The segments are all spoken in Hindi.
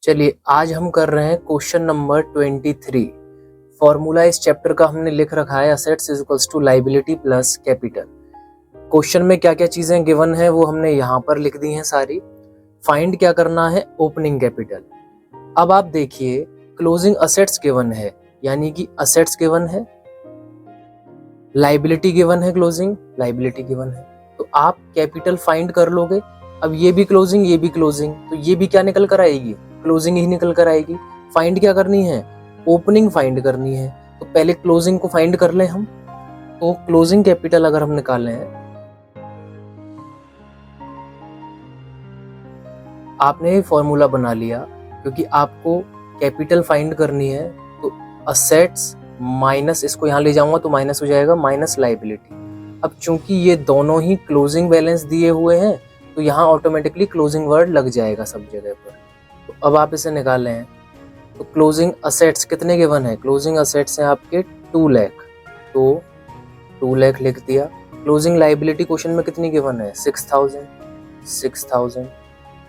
चलिए आज हम कर रहे हैं क्वेश्चन नंबर 23। फॉर्मूला इस चैप्टर का हमने लिख रखा है assets is equals to liability plus capital. Question में क्या क्या चीजें गिवन है वो हमने यहाँ पर लिख दी हैं सारी। फाइंड क्या करना है, ओपनिंग कैपिटल। अब आप देखिए क्लोजिंग असेट्स गिवन है, यानी कि असेट्स गिवन है, लायबिलिटी गिवन है, क्लोजिंग लायबिलिटी गिवन है, तो आप कैपिटल फाइंड कर लोगे। अब ये भी क्लोजिंग ये भी क्लोजिंग, तो ये भी क्या निकल कर आएगी, क्लोजिंग ही निकल कर आएगी। फाइंड क्या करनी है, ओपनिंग फाइंड करनी है। तो पहले क्लोजिंग को फाइंड कर लें हम। तो क्लोजिंग कैपिटल अगर हम निकालें हैं, आपने फॉर्मूला बना लिया क्योंकि आपको कैपिटल फाइंड करनी है। तो असेट्स माइनस, इसको यहाँ ले जाऊंगा तो माइनस हो जाएगा, माइनस लायबिलिटी। अब चूंकि ये दोनों ही क्लोजिंग बैलेंस दिए हुए हैं तो यहाँ ऑटोमेटिकली क्लोजिंग वर्ड लग जाएगा सब जगह पर। तो अब आप इसे निकाल हैं। तो क्लोजिंग असेट्स कितने गिवन है, क्लोजिंग असेट्स हैं आपके 2 लाख, तो 2 लाख लिख दिया। क्लोजिंग लायबिलिटी क्वेश्चन में कितनी गिवन है, 6000।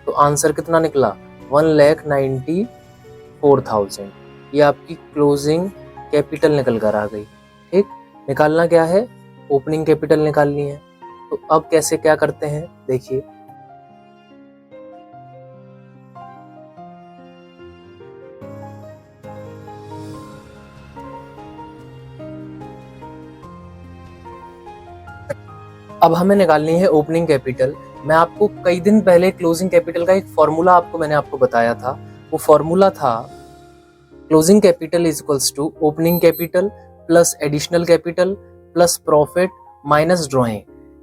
तो आंसर कितना निकला, 1,94,000। ये आपकी क्लोजिंग कैपिटल निकल कर आ गई। ठीक, निकालना क्या है, ओपनिंग कैपिटल निकालनी है। तो अब कैसे क्या करते हैं देखिए। अब हमें निकालनी है ओपनिंग कैपिटल। मैं आपको कई दिन पहले क्लोजिंग कैपिटल का एक फॉर्मूला मैंने आपको बताया था। वो फॉर्मूला था closing capital is equals to opening capital plus additional capital plus profit minus drawing.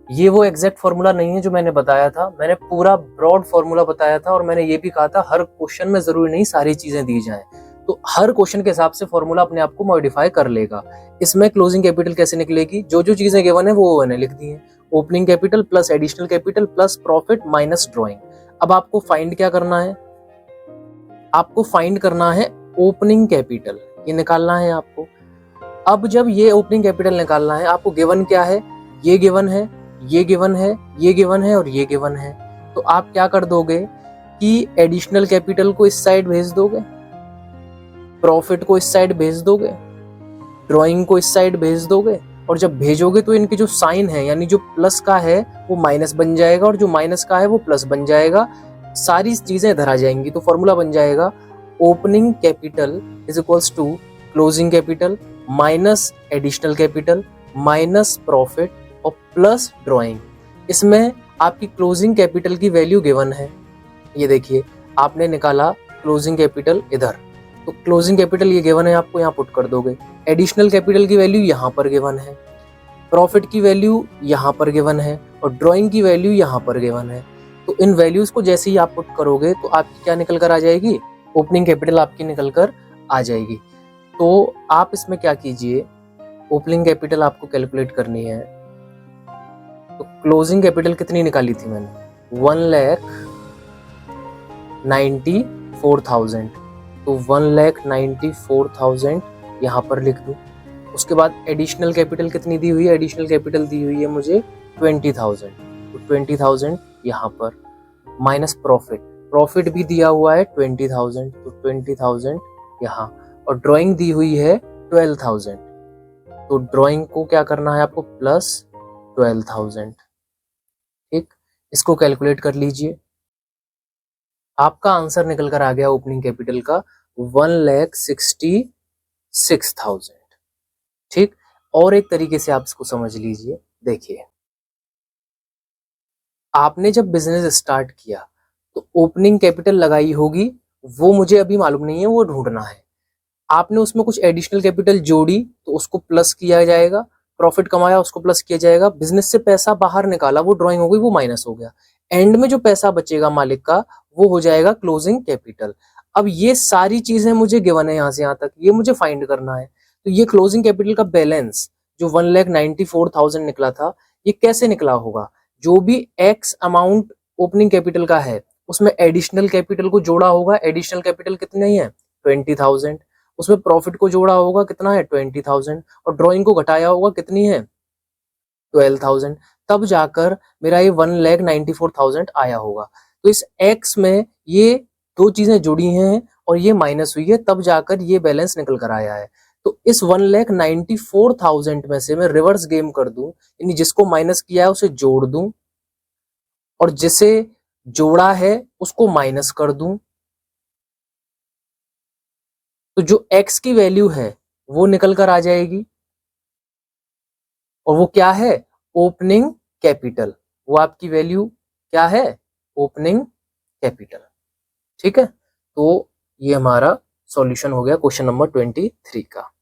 ये वो एग्जैक्ट फॉर्मूला नहीं है जो मैंने बताया था, मैंने पूरा ब्रॉड फॉर्मूला बताया था। और मैंने ये भी कहा था हर क्वेश्चन में जरूरी नहीं सारी चीजें दी जाएं, तो हर क्वेश्चन के हिसाब से फॉर्मूला अपने आप को मॉडिफाई कर लेगा। इसमें क्लोजिंग कैपिटल कैसे निकलेगी, जो जो चीजें गिवन है वो मैंने लिख दी है, opening capital plus additional capital plus profit minus drawing. अब आपको फाइंड क्या करना है, आपको फाइंड करना है ओपनिंग कैपिटल, ये निकालना है आपको। अब जब ये ओपनिंग कैपिटल निकालना है, आपको गिवन क्या है, ये गिवन है, ये गिवन है, ये गिवन है और ये गिवन है। तो आप क्या कर दोगे कि एडिशनल कैपिटल को इस साइड भेज दोगे, प्रॉफिट को इस साइड भेज दोगे, ड्राइंग को इस साइड भेज दोगे। और जब भेजोगे तो इनके जो साइन है, यानी जो प्लस का है वो माइनस बन जाएगा और जो माइनस का है वो प्लस बन जाएगा। सारी चीजें इधर आ जाएंगी, तो फॉर्मूला बन जाएगा opening capital is equals to closing capital minus additional capital minus profit और प्लस ड्राइंग। इसमें आपकी क्लोजिंग कैपिटल की वैल्यू गिवन है, ये देखिए आपने निकाला क्लोजिंग कैपिटल इधर, तो क्लोजिंग कैपिटल ये गिवन है, आपको यहाँ पुट कर दोगे। एडिशनल कैपिटल की वैल्यू यहाँ पर गिवन है, प्रॉफिट की वैल्यू यहाँ पर गिवन है और ड्राइंग की वैल्यू यहाँ पर गिवन है। तो इन वैल्यूज को जैसे ही आप पुट करोगे तो आपकी क्या निकल कर आ जाएगी, ओपनिंग कैपिटल आपकी निकल कर आ जाएगी। तो आप इसमें क्या कीजिए, ओपनिंग कैपिटल आपको कैलकुलेट करनी है। तो क्लोजिंग कैपिटल कितनी निकाली थी मैंने, 1,94,000। तो 1,94,000 यहाँ पर लिख दूँ। उसके बाद एडिशनल कैपिटल कितनी दी हुई है, एडिशनल कैपिटल दी हुई है मुझे 20,000। तो 20,000 यहाँ पर माइनस प्रॉफिट, प्रॉफिट भी दिया हुआ है 20,000, तो 20,000 यहाँ। और ड्राइंग दी हुई है 12,000, तो ड्राइंग को क्या करना है आपको, प्लस 12,000। ठीक, इसको कैलकुलेट कर लीजिए, आपका आंसर निकल कर आ गया ओपनिंग कैपिटल का 1,66,000। ठीक, और एक तरीके से आप इसको समझ लीजिए। देखिए आपने जब बिजनेस स्टार्ट किया तो ओपनिंग कैपिटल लगाई होगी, वो मुझे अभी मालूम नहीं है, वो ढूंढना है। आपने उसमें कुछ एडिशनल कैपिटल जोड़ी तो उसको प्लस किया जाएगा, प्रॉफिट कमाया उसको प्लस किया जाएगा, बिजनेस से पैसा बाहर निकाला वो ड्राइंग हो गई, वो माइनस हो गया। एंड में जो पैसा बचेगा मालिक का वो हो जाएगा क्लोजिंग कैपिटल। अब ये सारी चीजें मुझे गिवन है यहाँ से यहाँ तक, ये मुझे फाइंड करना है। तो ये क्लोजिंग कैपिटल का बैलेंस जो 1,94,000 निकला था, ये कैसे निकला होगा, जो भी एक्स अमाउंट ओपनिंग कैपिटल का है उसमें एडिशनल कैपिटल को जोड़ा होगा। एडिशनल कैपिटल कितने ही है, 20,000। उसमें प्रॉफिट को जोड़ा होगा, कितना है 20,000। और ड्राइंग को घटाया होगा, कितनी है 12,000। तब जाकर मेरा ये 1,94,000 आया होगा। तो इस एक्स में ये दो चीजें जुड़ी हैं और ये माइनस हुई है, तब जाकर ये बैलेंस निकल कर आया है। तो इस 1,94,000 में से मैं रिवर्स गेम कर दूं, यानी जिसको माइनस किया है उसे जोड़ दूं और जिसे जोड़ा है उसको माइनस कर दूं, तो जो x की वैल्यू है वो निकल कर आ जाएगी। और वो क्या है? Opening capital. वो आपकी वैल्यू क्या है? Opening capital. ठीक है, तो ये हमारा सॉल्यूशन हो गया क्वेश्चन नंबर 23 का।